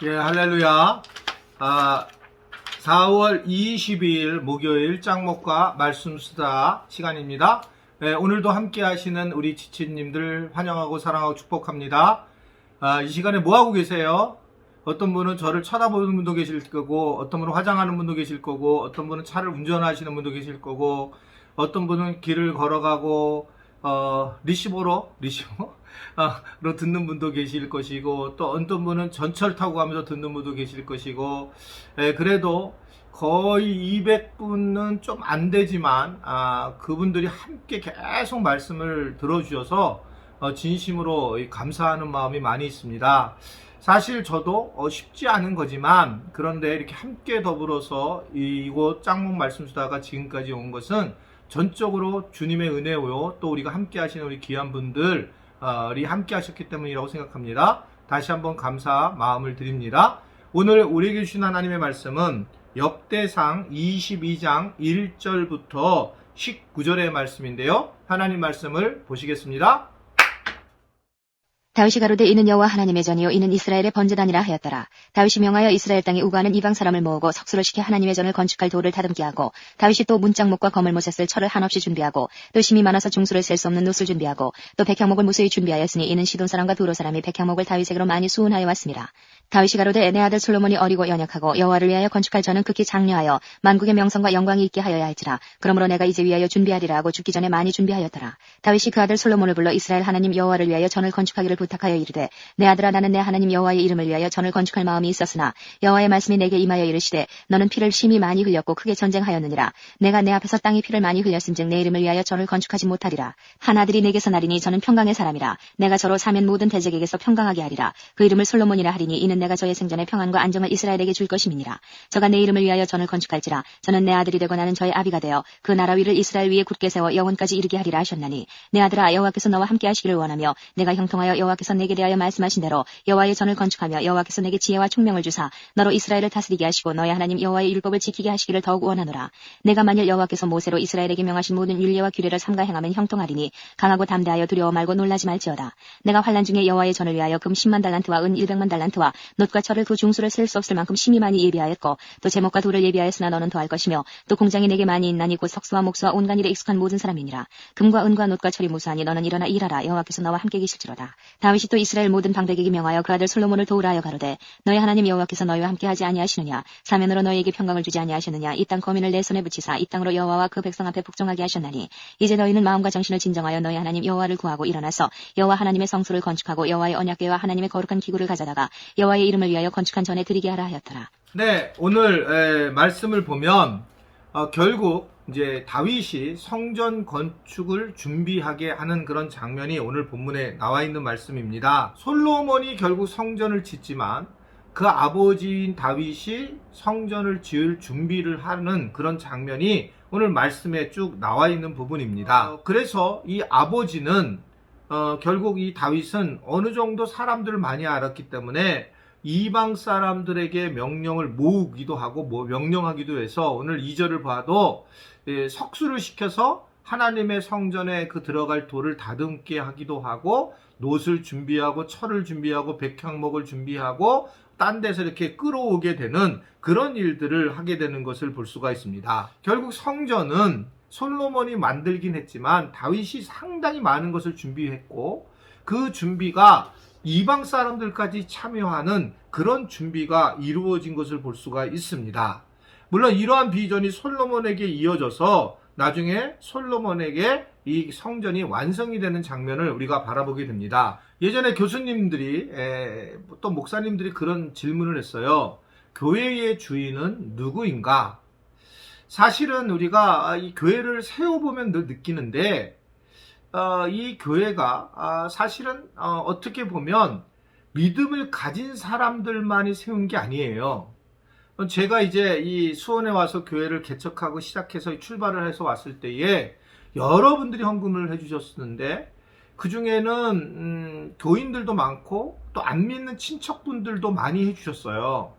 예, 할렐루야. 4월 22일 목요일 짱목과 말씀 수다 시간입니다. 예, 오늘도 함께 하시는 우리 지치님들 환영하고 사랑하고 축복합니다. 이 시간에 뭐 하고 계세요? 어떤 분은 저를 쳐다보는 분도 계실 거고, 어떤 분은 화장하는 분도 계실 거고, 어떤 분은 차를 운전하시는 분도 계실 거고, 어떤 분은 길을 걸어가고, 리시버로 듣는 분도 계실 것이고, 또 어떤 분은 전철 타고 가면서 듣는 분도 계실 것이고, 그래도 거의 200분은 좀 안 되지만, 그분들이 함께 계속 말씀을 들어주셔서, 진심으로 감사하는 마음이 많이 있습니다. 사실 저도 쉽지 않은 거지만, 그런데 이렇게 함께 더불어서 이곳 짱목 말씀수다가 지금까지 온 것은 전적으로 주님의 은혜요, 또 우리가 함께 하시는 우리 귀한 분들이 함께 하셨기 때문이라고 생각합니다. 다시 한번 감사 마음을 드립니다. 오늘 우리에게 주신 하나님의 말씀은 역대상 22장 1절부터 19절의 말씀인데요. 하나님 말씀을 보시겠습니다. 다윗이 가로되 이는 여호와 하나님의 전이요 이는 이스라엘의 번제단이라 하였더라. 다윗이 명하여 이스라엘 땅에 우거하는 이방 사람을 모으고 석수를 시켜 하나님의 전을 건축할 돌을 다듬게 하고, 다윗이 또 문짝목과 거물못에 쓸 철을 한없이 준비하고, 또 심이 많아서 중수를 셀 수 없는 놋을 준비하고, 또 백향목을 무수히 준비하였으니 이는 시돈 사람과 두로 사람이 백향목을 다윗에게로 많이 수운하여 왔습니다. 다윗이 가로되 내 아들 솔로몬이 어리고 연약하고 여호와를 위하여 건축할 전은 극히 장려하여 만국의 명성과 영광이 있게 하여야 할지라. 그러므로 내가 이제 위하여 준비하리라 하고 죽기 전에 많이 준비하였더라. 다윗이 그 아들 솔로몬을 불러 이스라엘 하나님 여호와를 위하여 전을 건축하기를 부탁하여 이르되, 내 아들아 나는 내 하나님 여호와의 이름을 위하여 전을 건축할 마음이 있었으나 여호와의 말씀이 내게 임하여 이르시되 너는 피를 심히 많이 흘렸고 크게 전쟁하였느니라. 내가 내 앞에서 땅에 피를 많이 흘렸은즉 내 이름을 위하여 전을 건축하지 못하리라. 한 아들이 내게서 나리니 저는 평강의 사람이라. 내가 저로 사면 모든 대적에게서 평강하게 하리라. 그 이름을 솔로몬이라 하리니 이는 내가 저의 생전에 평안과 안정을 이스라엘에게 줄 것임이니라. 저가 내 이름을 위하여 전을 건축할지라. 저는 내 아들이 되고 나는 저의 아비가 되어 그 나라 위를 이스라엘 위에 굳게 세워 영원까지 이르게 하리라 하셨나니, 내 아들아 여호와께서 너와 함께 하시기를 원하며 내가 형통하여 여호와께서 내게 대하여 말씀하신 대로 여호와의 전을 건축하며 여호와께서 내게 지혜와 총명을 주사 너로 이스라엘을 다스리게 하시고 너의 하나님 여호와의 율법을 지키게 하시기를 더욱 원하노라. 내가 만일 여호와께서 모세로 이스라엘에게 명하신 모든 율례와 규례를 삼가 행하면 형통하리니 강하고 담대하여 두려워 말고 놀라지 말지어다. 내가 환난 중에 여호와의 전을 위하여 금 10만 달란트와 은 100만 달란트와 놋과 철을 그 중수를 셀 수 없을 만큼 심히 많이 예비하였고, 또 제목과 돌을 예비하였으나 너는 더할 것이며, 또 공장이 내게 많이 있나니 곧 석수와 목수와 온갖 일에 익숙한 모든 사람이니라. 금과 은과 놋과 철이 무수하니 너는 일어나 일하라. 여호와께서 너와 함께 계실지로다. 다윗이 또 이스라엘 모든 방백에게 명하여 그 아들 솔로몬을 도우라 하여 가로되, 너희 하나님 여호와께서 너희와 함께 하지 아니하시느냐? 사면으로 너희에게 평강을 주지 아니하셨느냐? 이 땅 거민을 내 손에 붙이사 이 땅으로 여호와와 그 백성 앞에 복종하게 하셨나니, 이제 너희는 마음과 정신을 진정하여 너희 하나님 여호와를 구하고 일어나서 여호와 하나님의 성소를 건축하고 여호와의 언약궤와 하나님의 거룩한 기구를 가져다가 여호와의 이름을 위하여 건축한 전에 드리게 하라 하였더라. 네, 오늘 말씀을 보면 결국 이제 다윗이 성전 건축을 준비하게 하는 그런 장면이 오늘 본문에 나와 있는 말씀입니다. 솔로몬이 결국 성전을 짓지만 그 아버지인 다윗이 성전을 지을 준비를 하는 그런 장면이 오늘 말씀에 쭉 나와 있는 부분입니다. 그래서 이 아버지는 결국 이 다윗은 어느 정도 사람들을 많이 알았기 때문에 이방 사람들에게 명령을 모으기도 하고 명령하기도 해서 오늘 2절을 봐도 석수를 시켜서 하나님의 성전에 그 들어갈 돌을 다듬게 하기도 하고, 놋을 준비하고 철을 준비하고 백향목을 준비하고 딴 데서 이렇게 끌어오게 되는 그런 일들을 하게 되는 것을 볼 수가 있습니다. 결국 성전은 솔로몬이 만들긴 했지만 다윗이 상당히 많은 것을 준비했고, 그 준비가 이방 사람들까지 참여하는 그런 준비가 이루어진 것을 볼 수가 있습니다. 물론 이러한 비전이 솔로몬에게 이어져서 나중에 솔로몬에게 이 성전이 완성이 되는 장면을 우리가 바라보게 됩니다. 예전에 교수님들이 또 목사님들이 그런 질문을 했어요. 교회의 주인은 누구인가? 사실은 우리가 이 교회를 세워보면 늘 느끼는데, 이 교회가 사실은 어떻게 보면 믿음을 가진 사람들만이 세운 게 아니에요. 제가 이제 이 수원에 와서 교회를 개척하고 시작해서 출발을 해서 왔을 때에 여러분들이 헌금을 해주셨는데, 그 중에는 교인들도 많고 또 안 믿는 친척분들도 많이 해주셨어요.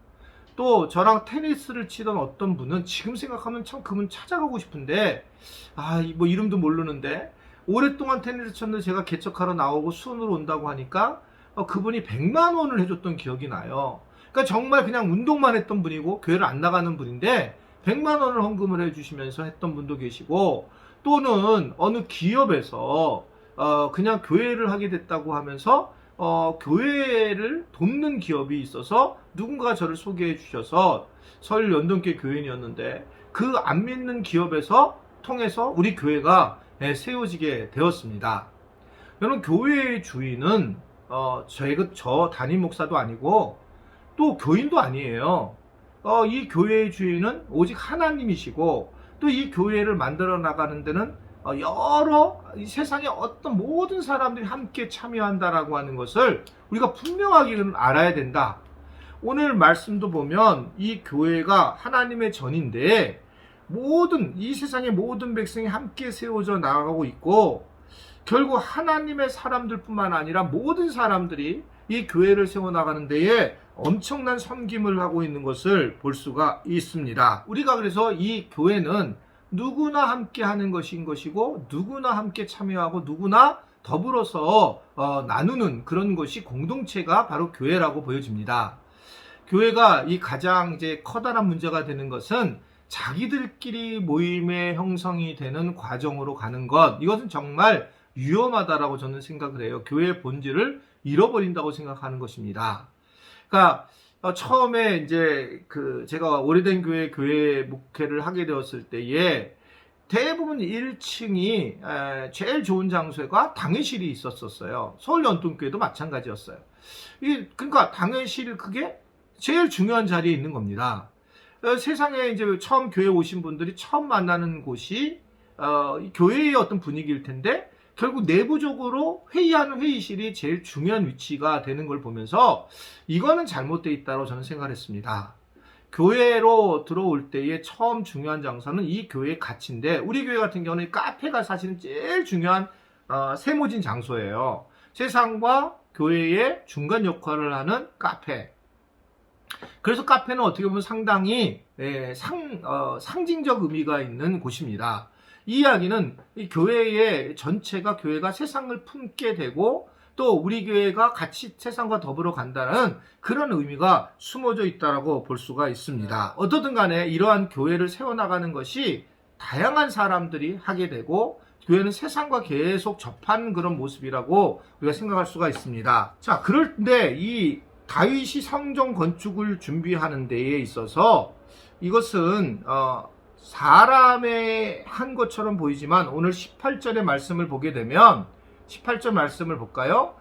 또 저랑 테니스를 치던 어떤 분은 지금 생각하면 참 그분 찾아가고 싶은데, 뭐 이름도 모르는데 오랫동안 테니스 쳤는데 제가 개척하러 나오고 수원으로 온다고 하니까 그분이 100만 원을 해줬던 기억이 나요. 그러니까 정말 그냥 운동만 했던 분이고 교회를 안 나가는 분인데 100만 원을 헌금을 해주시면서 했던 분도 계시고, 또는 어느 기업에서 그냥 교회를 하게 됐다고 하면서 교회를 돕는 기업이 있어서 누군가가 저를 소개해 주셔서 서울 연동교회 교인이었는데 그 안 믿는 기업에서 통해서 우리 교회가 세워지게 되었습니다. 여러분, 교회의 주인은 저 담임 목사도 아니고 또 교인도 아니에요. 이 교회의 주인은 오직 하나님이시고, 또 이 교회를 만들어 나가는 데는 여러 이 세상의 어떤 모든 사람들이 함께 참여한다라고 하는 것을 우리가 분명하게 알아야 된다. 오늘 말씀도 보면 이 교회가 하나님의 전인데 이 세상의 모든 백성이 함께 세워져 나가고 있고, 결국 하나님의 사람들뿐만 아니라 모든 사람들이 이 교회를 세워나가는 데에 엄청난 섬김을 하고 있는 것을 볼 수가 있습니다. 우리가 그래서 이 교회는 누구나 함께 하는 것인 것이고, 누구나 함께 참여하고 누구나 더불어서 나누는 그런 것이 공동체가 바로 교회라고 보여집니다. 교회가 이 가장 이제 커다란 문제가 되는 것은 자기들끼리 모임의 형성이 되는 과정으로 가는 것, 이것은 정말 위험하다라고 저는 생각을 해요. 교회의 본질을 잃어버린다고 생각하는 것입니다. 그러니까 처음에 이제 제가 오래된 교회 목회를 하게 되었을 때에 대부분 1층이 제일 좋은 장소가 당회실이 있었어요. 서울 연동교회도 마찬가지였어요. 그러니까 당회실, 그게 제일 중요한 자리에 있는 겁니다. 세상에 이제 처음 교회 오신 분들이 처음 만나는 곳이 교회의 어떤 분위기일 텐데, 결국 내부적으로 회의하는 회의실이 제일 중요한 위치가 되는 걸 보면서 이거는 잘못되어 있다고 저는 생각을 했습니다. 교회로 들어올 때의 처음 중요한 장소는 이 교회의 가치인데, 우리 교회 같은 경우는 카페가 사실은 제일 중요한 세모진 장소예요. 세상과 교회의 중간 역할을 하는 카페. 그래서 카페는 어떻게 보면 상당히 상징적 의미가 있는 곳입니다. 이 이야기는 이 교회의 전체가, 교회가 세상을 품게 되고 또 우리 교회가 같이 세상과 더불어 간다는 그런 의미가 숨어져 있다고 볼 수가 있습니다. 어떻든 간에 이러한 교회를 세워나가는 것이 다양한 사람들이 하게 되고, 교회는 세상과 계속 접하는 그런 모습이라고 우리가 생각할 수가 있습니다. 자, 그런데 이 다윗이 성전 건축을 준비하는 데에 있어서 이것은 사람의 한 것처럼 보이지만, 오늘 18절의 말씀을 보게 되면 18절 말씀을 볼까요?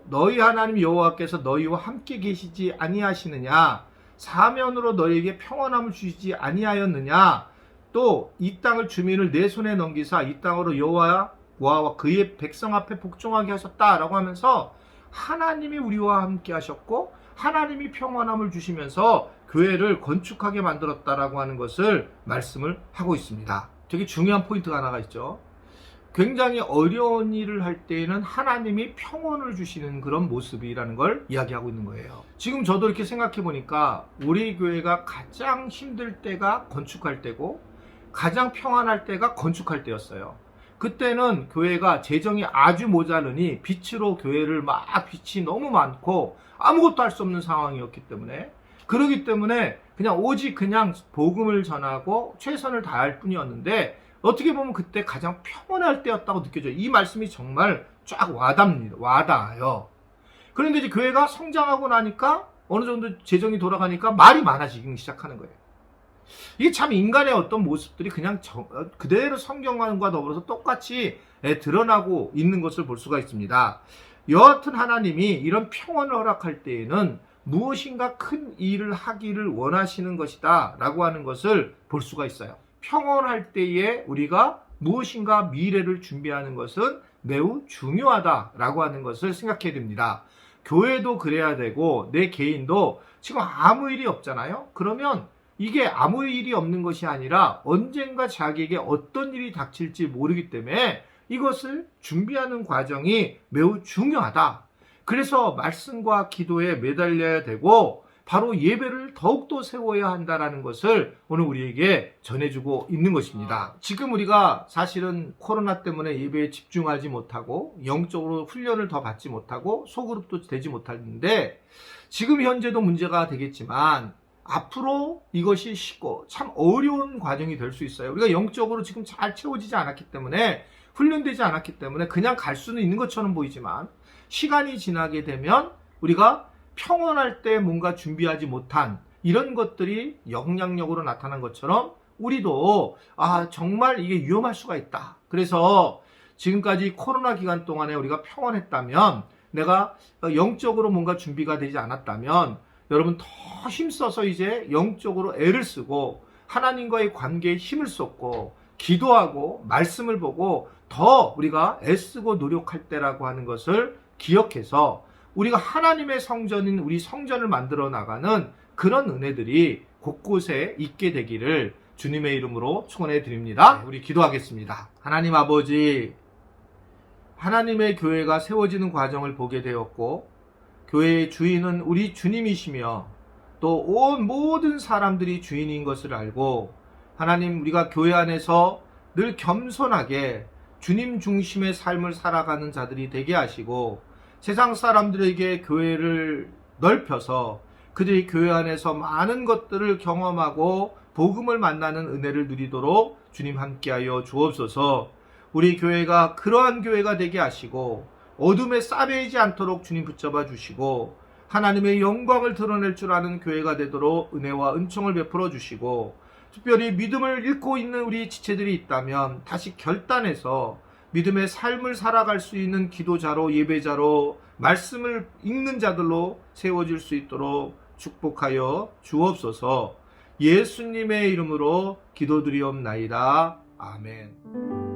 너희 하나님 여호와께서 너희와 함께 계시지 아니하시느냐? 사면으로 너희에게 평안함을 주시지 아니하였느냐? 또 이 땅을 주민을 내 손에 넘기사 이 땅으로 여호와와 그의 백성 앞에 복종하게 하셨다라고 하면서 하나님이 우리와 함께 하셨고 하나님이 평안함을 주시면서 교회를 건축하게 만들었다라고 하는 것을 말씀을 하고 있습니다. 되게 중요한 포인트가 하나가 있죠. 굉장히 어려운 일을 할 때에는 하나님이 평온을 주시는 그런 모습이라는 걸 이야기하고 있는 거예요. 지금 저도 이렇게 생각해 보니까 우리 교회가 가장 힘들 때가 건축할 때고 가장 평안할 때가 건축할 때였어요. 그때는 교회가 재정이 아주 모자르니 빛으로 교회를 빛이 너무 많고 아무것도 할 수 없는 상황이었기 때문에, 그러기 때문에 오직 복음을 전하고 최선을 다할 뿐이었는데, 어떻게 보면 그때 가장 평온할 때였다고 느껴져요. 이 말씀이 정말 쫙 와닿아요. 그런데 이제 교회가 성장하고 나니까 어느 정도 재정이 돌아가니까 말이 많아지기 시작하는 거예요. 이게 참 인간의 어떤 모습들이 그대로 성경과 더불어서 똑같이 드러나고 있는 것을 볼 수가 있습니다. 여하튼 하나님이 이런 평온을 허락할 때에는 무엇인가 큰 일을 하기를 원하시는 것이다 라고 하는 것을 볼 수가 있어요. 평온할 때에 우리가 무엇인가 미래를 준비하는 것은 매우 중요하다라고 하는 것을 생각해야 됩니다. 교회도 그래야 되고 내 개인도 지금 아무 일이 없잖아요. 그러면 이게 아무 일이 없는 것이 아니라 언젠가 자기에게 어떤 일이 닥칠지 모르기 때문에 이것을 준비하는 과정이 매우 중요하다. 그래서 말씀과 기도에 매달려야 되고, 바로 예배를 더욱더 세워야 한다라는 것을 오늘 우리에게 전해주고 있는 것입니다. 지금 우리가 사실은 코로나 때문에 예배에 집중하지 못하고 영적으로 훈련을 더 받지 못하고 소그룹도 되지 못하는데 지금 현재도 문제가 되겠지만 앞으로 이것이 쉽고 참 어려운 과정이 될 수 있어요. 우리가 영적으로 지금 잘 채워지지 않았기 때문에 훈련되지 않았기 때문에 그냥 갈 수는 있는 것처럼 보이지만 시간이 지나게 되면 우리가 평온할 때 뭔가 준비하지 못한 이런 것들이 영향력으로 나타난 것처럼 우리도 정말 이게 위험할 수가 있다. 그래서 지금까지 코로나 기간 동안에 우리가 평온했다면 내가 영적으로 뭔가 준비가 되지 않았다면 여러분 더 힘써서 이제 영적으로 애를 쓰고 하나님과의 관계에 힘을 쏟고 기도하고 말씀을 보고 더 우리가 애쓰고 노력할 때라고 하는 것을 기억해서 우리가 하나님의 성전인 우리 성전을 만들어 나가는 그런 은혜들이 곳곳에 있게 되기를 주님의 이름으로 축원해 드립니다. 우리 기도하겠습니다. 하나님 아버지, 하나님의 교회가 세워지는 과정을 보게 되었고 교회의 주인은 우리 주님이시며 또 온 모든 사람들이 주인인 것을 알고 하나님 우리가 교회 안에서 늘 겸손하게 주님 중심의 삶을 살아가는 자들이 되게 하시고 세상 사람들에게 교회를 넓혀서 그들이 교회 안에서 많은 것들을 경험하고 복음을 만나는 은혜를 누리도록 주님 함께하여 주옵소서. 우리 교회가 그러한 교회가 되게 하시고 어둠에 싸매이지 않도록 주님 붙잡아 주시고 하나님의 영광을 드러낼 줄 아는 교회가 되도록 은혜와 은총을 베풀어 주시고 특별히 믿음을 잃고 있는 우리 지체들이 있다면 다시 결단해서 믿음의 삶을 살아갈 수 있는 기도자로 예배자로 말씀을 읽는 자들로 세워질 수 있도록 축복하여 주옵소서. 예수님의 이름으로 기도드리옵나이다. 아멘.